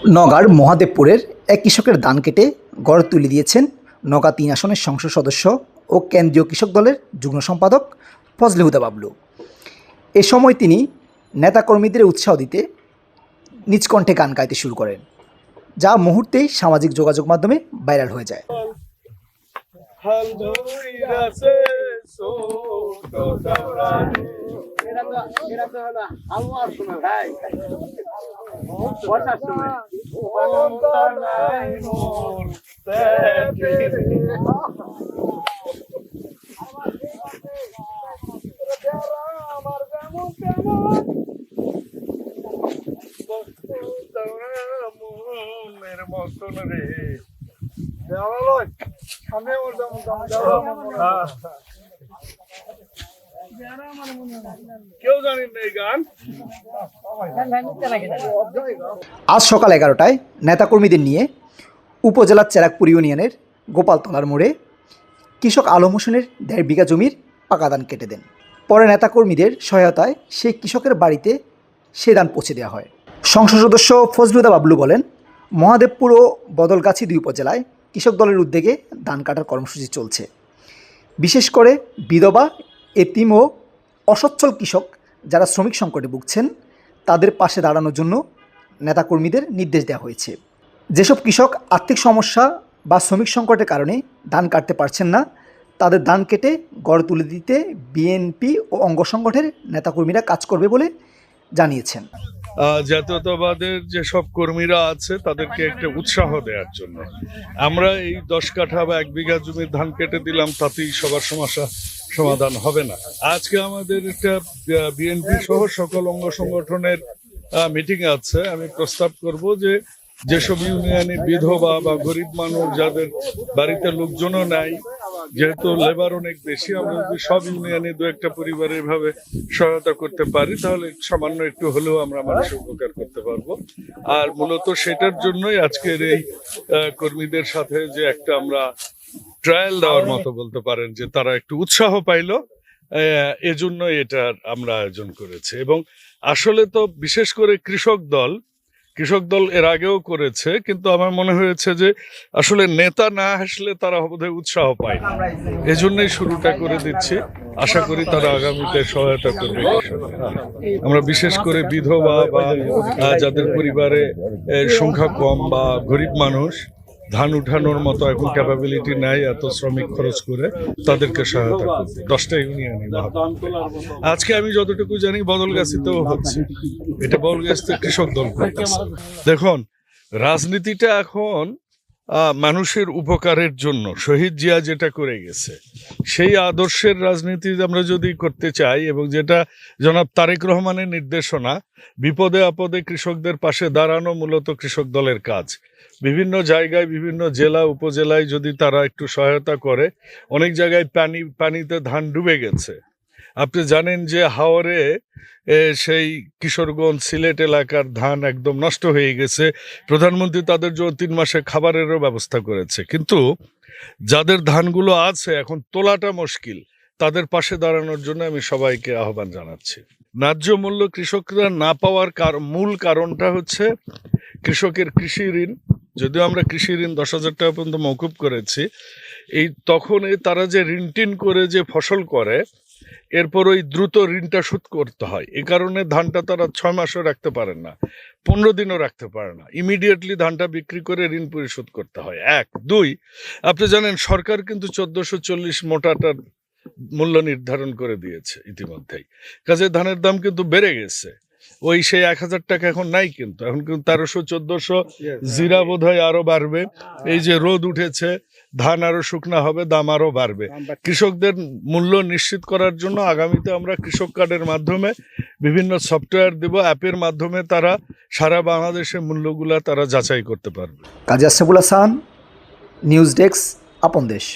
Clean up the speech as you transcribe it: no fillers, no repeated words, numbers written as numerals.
নওগাঁর মহাদেবপুরের এক কৃষকের ধান কেটে গড় তুলে দিয়েছেন নওগাঁ ৩ আসনের সংসদ সদস্য ও কেন্দ্রীয় কৃষক দলের যুগ্ম সম্পাদক ফজলে হুদা বাবলু। এ সময় তিনি নেতাকর্মীদের উৎসাহ দিতে নিজ কণ্ঠে গান গাইতে শুরু করেন, যা মুহূর্তেই সামাজিক যোগাযোগ মাধ্যমে ভাইরাল হয়ে যায়। আজ সকাল 11টায় নেতাকর্মীদের নিয়ে উপজেলার চেরাকপুর ইউনিয়নের গোপালতলার মোড়ে কৃষক আলম হোসেনের 1.5 বিঘা জমির পাকা ধান কেটে দেন। পরে নেতাকর্মীদের সহায়তায় সেই কৃষকের বাড়িতে সে ধান পৌঁছে দেওয়া হয়। সংসদ সদস্য ফজলে হুদা বাবলু বলেন, মহাদেবপুর ও বদলগাছি 2 উপজেলায় কৃষক দলের উদ্যোগে ধান কাটার কর্মসূচি চলছে। বিশেষ করে বিধবা, এতিম ও অসচ্ছল কৃষক যারা শ্রমিক সংকটে ভুগছেন তাদের পাশে দাঁড়ানোর জন্য নেতাকর্মীদের নির্দেশ দেওয়া হয়েছে। যেসব কৃষক আর্থিক সমস্যা বা শ্রমিক সংকটের কারণে ধান কাটতে পারছেন না, তাদের ধান কেটে গড় তুলে দিতে বিএনপি ও অঙ্গ সংগঠনের নেতাকর্মীরা কাজ করবে বলে জানিয়েছেন। জাতীয়তাবাদের যেসব কর্মীরা আছে তাদেরকে একটা উৎসাহ দেওয়ার জন্য আমরা এই 10 কাঠা বা 1 বিঘা জমির ধান কেটে দিলাম, তাতেই সবার সমস্যা সমাধান হবে না। আজকে আমাদের একটা বিএনপি সহ সকল অঙ্গ সংগঠনের মিটিং আছে। আমি প্রস্তাব করব যে যেসব ইউনিয়নে বিধবা বা গরিব মানুষ যাদের বাড়িতে লোকজনও নাই, যেহেতু লেবার অনেক বেশি, আমরা যদি সব ইউনিয়নে 2-1টা পরিবারে এভাবে সহায়তা করতে পারি তাহলে সামান্য একটু হলেও আমরা মানুষের উপকার করতে পারবো। আর মূলত সেটার জন্যই আজকের এই কর্মীদের সাথে যে একটা আমরা ট্রায়াল দেওয়ার মতো বলতে পারেন, যে তারা একটু উৎসাহ পাইলো, এজন্য এটার আমরা আয়োজন করেছি। এবং আসলে তো বিশেষ করে কৃষক দল এর আগেও করেছে, কিন্তু আমার মনে হয়েছে যে আসলে নেতা না আসলে তারা বোধহয় উৎসাহ পায় না, এজন্যই শুরুটা করে দিচ্ছি। আশা করি তারা আগামীতে সহায়তা করবে। আমরা বিশেষ করে বিধবা বা যাদের পরিবারে সংখ্যা কম বা গরিব মানুষ, ধান উঠানোর মতো এখন ক্যাপাবিলিটি নাই এত শ্রমিক খরচ করে, তাদেরকে সহায়তা করবে 10টা ইউনিয়নে। আজকে আমি যতটুকু জানি বদলগাছিতেও হচ্ছে, এটা বদলগাছিতে কৃষক দল করতেছে। দেখুন, রাজনীতিটা এখন মানুষের উপকারের জন্য শহীদ জিয়া যেটা করে গেছে সেই আদর্শের রাজনীতি আমরা যদি করতে চাই, এবং যেটা জনাব তারেক রহমানের নির্দেশনা, বিপদে আপদে কৃষকদের পাশে দাঁড়ানো মূলত কৃষক দলের কাজ। বিভিন্ন জায়গায় বিভিন্ন জেলা উপজেলায় যদি তারা একটু সহায়তা করে, অনেক জায়গায় পানিতে ধান ডুবে গেছে। আপনি জানেন যে হাওরে সেই কিশোরগঞ্জ সিলেট এলাকার ধান একদম নষ্ট হয়ে গেছে। প্রধানমন্ত্রী তাদের জন্য 3 মাসে খাবারেরও ব্যবস্থা করেছে, কিন্তু যাদের ধানগুলো আছে এখন তোলাটা মুশকিল, তাদের পাশে দাঁড়ানোর জন্য আমি সবাইকে আহ্বান জানাচ্ছি। ন্যায্য মূল্য কৃষকরা না পাওয়ার মূল কারণটা হচ্ছে কৃষকের কৃষি ঋণ। যদিও আমরা কৃষি ঋণ 10,000 টাকা পর্যন্ত মওকুফ করেছি, তখন তারা যে ঋণ টিন করে যে ফসল করে, এরপর ওই দ্রুত ঋণটা শোধ করতে হয়। এই কারণে ধানটা তারা 6 মাসও রাখতে পারেন না, 15 দিনও রাখতে পারে না। ইমিডিয়েটলি ধানটা বিক্রি করে ঋণ পরিশোধ করতে হয়। 1, 2, আপনি জানেন সরকার কিন্তু 1440 মোটাটার মূল্য নির্ধারণ করে দিয়েছে ইতিমধ্যেই। কাজে ধানের দাম কিন্তু বেড়ে গেছে। ওই সেই 1000 টাকা এখন নাই, কিন্তু এখন কিন্তু 1300-1400। জিরা বোধ হয় আরো বাড়বে। এই যে রোদ উঠেছে, ধান আরো শুকনা হবে, দাম আরো বাড়বে। কৃষকদের মূল্য নিশ্চিত করার জন্য আগামীতে আমরা কৃষক কার্ডের মাধ্যমে বিভিন্ন সফটওয়্যার দেব, অ্যাপের মাধ্যমে তারা সারা বাংলাদেশের মূল্যগুলা তারা যাচাই করতে পারবে। কাজী আশরাফুল হাসান, নিউজ ডেস্ক, আপন দেশ।